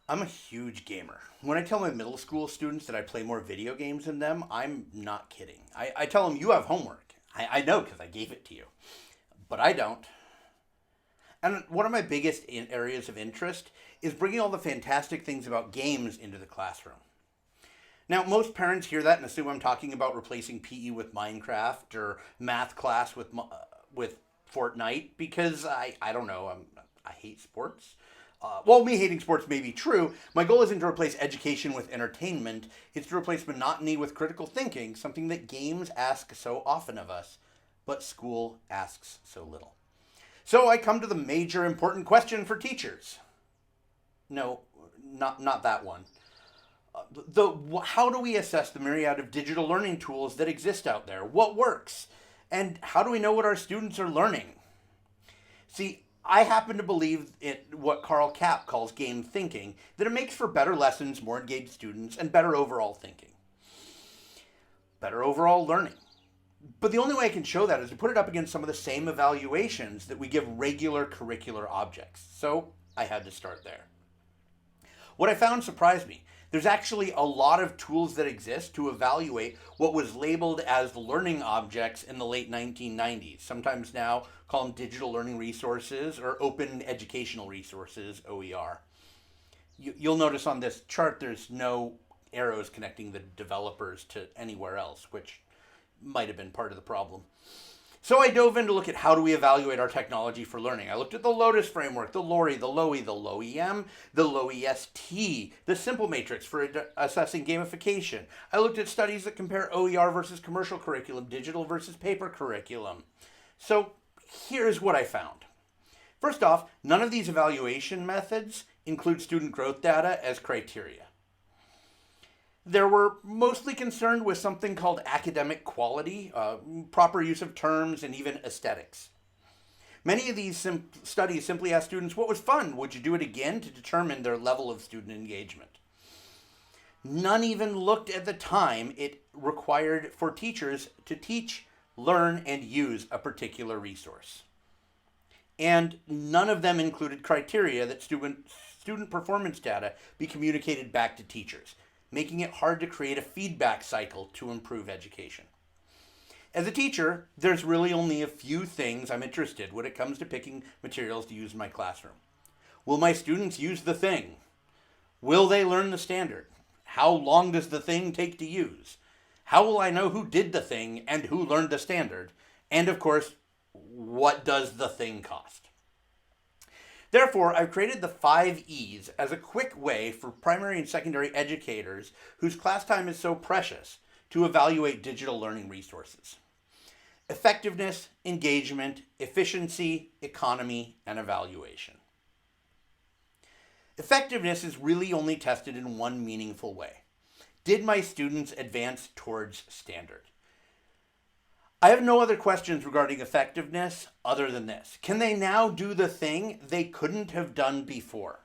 I'm a huge gamer. When I tell my middle school students that I play more video games than them, I'm not kidding. I tell them, you have homework. I know because I gave it to you. But I don't. And one of my biggest areas of interest is bringing all the fantastic things about games into the classroom. Now, most parents hear that and assume I'm talking about replacing PE with Minecraft or math class with Fortnite because I don't know, I hate sports. While me hating sports may be true, my goal isn't to replace education with entertainment. It's to replace monotony with critical thinking, something that games ask so often of us, but school asks so little. So I come to the major important question for teachers. No, not that one. How do we assess the myriad of digital learning tools that exist out there? What works? And how do we know what our students are learning? See, I happen to believe in what Carl Kapp calls game thinking, that it makes for better lessons, more engaged students, and better overall thinking. Better overall learning. But the only way I can show that is to put it up against some of the same evaluations that we give regular curricular objects. So I had to start there. What I found surprised me. There's actually a lot of tools that exist to evaluate what was labeled as learning objects in the late 1990s. Sometimes now call them digital learning resources or open educational resources, OER. You'll notice on this chart there's no arrows connecting the developers to anywhere else, which might have been part of the problem. So I dove in to look at how do we evaluate our technology for learning. I looked at the Lotus framework, the LORI, the LOE, the LOEM, the LOEST, the Simple Matrix for assessing gamification. I looked at studies that compare OER versus commercial curriculum, digital versus paper curriculum. So here's what I found. First off, none of these evaluation methods include student growth data as criteria. There were mostly concerned with something called academic quality, proper use of terms, and even aesthetics. Many of these studies simply asked students, what was fun? Would you do it again, to determine their level of student engagement? None even looked at the time it required for teachers to teach, learn, and use a particular resource. And none of them included criteria that student performance data be communicated back to teachers, making it hard to create a feedback cycle to improve education. As a teacher, there's really only a few things I'm interested in when it comes to picking materials to use in my classroom. Will my students use the thing? Will they learn the standard? How long does the thing take to use? How will I know who did the thing and who learned the standard? And of course, what does the thing cost? Therefore, I've created the 5 E's as a quick way for primary and secondary educators whose class time is so precious to evaluate digital learning resources. Effectiveness, engagement, efficiency, economy, and evaluation. Effectiveness is really only tested in one meaningful way. Did my students advance towards standard? I have no other questions regarding effectiveness other than this. Can they now do the thing they couldn't have done before?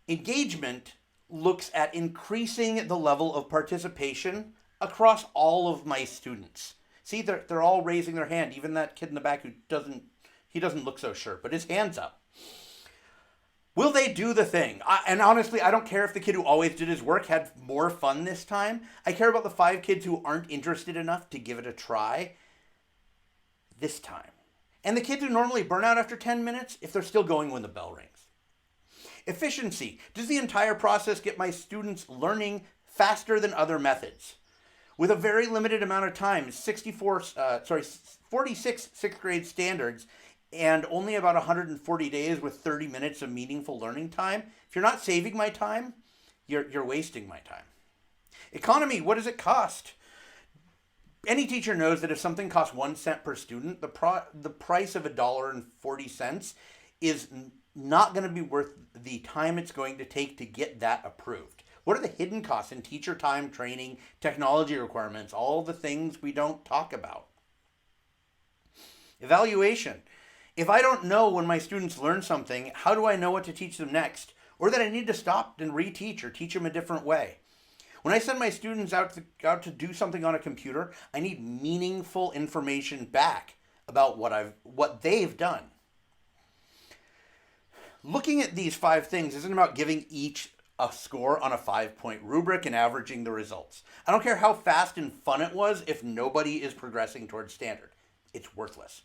Engagement looks at increasing the level of participation across all of my students. See, they're all raising their hand. Even that kid in the back who doesn't look so sure, but his hand's up. Will they do the thing? And honestly, I don't care if the kid who always did his work had more fun this time. I care about the 5 kids who aren't interested enough to give it a try this time. And the kids who normally burn out after 10 minutes, if they're still going when the bell rings. Efficiency. Does the entire process get my students learning faster than other methods? With a very limited amount of time, 46 sixth grade standards, and only about 140 days with 30 minutes of meaningful learning time, if you're not saving my time, you're wasting my time. Economy, what does it cost? Any teacher knows that if something costs 1 cent per student, the price of $1.40 is not going to be worth the time it's going to take to get that approved. What are the hidden costs in teacher time, training, technology requirements, all the things we don't talk about? Evaluation. If I don't know when my students learn something, how do I know what to teach them next? Or that I need to stop and reteach or teach them a different way? When I send my students out to do something on a computer, I need meaningful information back about what they've done. Looking at these 5 things isn't about giving each a score on a 5-point rubric and averaging the results. I don't care how fast and fun it was if nobody is progressing towards standard. It's worthless.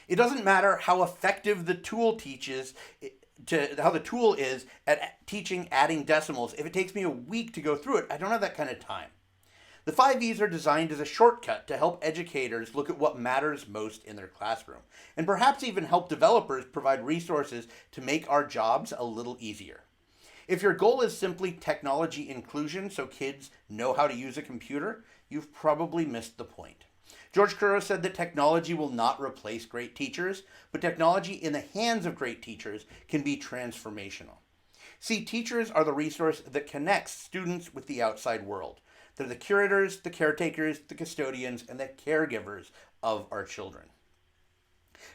It doesn't matter how effective the tool teaches, how the tool is at teaching adding decimals. If it takes me a week to go through it, I don't have that kind of time. The 5 E's are designed as a shortcut to help educators look at what matters most in their classroom, and perhaps even help developers provide resources to make our jobs a little easier. If your goal is simply technology inclusion so kids know how to use a computer, you've probably missed the point. George Couros said that technology will not replace great teachers, but technology in the hands of great teachers can be transformational. See, teachers are the resource that connects students with the outside world. They're the curators, the caretakers, the custodians, and the caregivers of our children.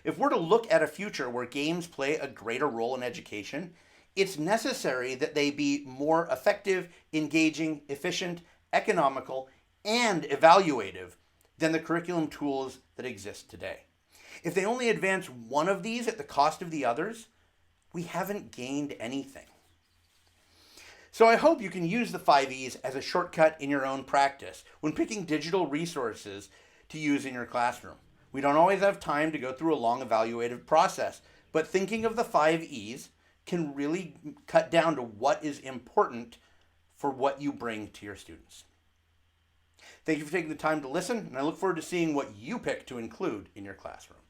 If we're to look at a future where games play a greater role in education, it's necessary that they be more effective, engaging, efficient, economical, and evaluative than the curriculum tools that exist today. If they only advance one of these at the cost of the others, we haven't gained anything. So I hope you can use the 5 E's as a shortcut in your own practice when picking digital resources to use in your classroom. We don't always have time to go through a long evaluative process, but thinking of the 5 E's can really cut down to what is important for what you bring to your students. Thank you for taking the time to listen, and I look forward to seeing what you pick to include in your classroom.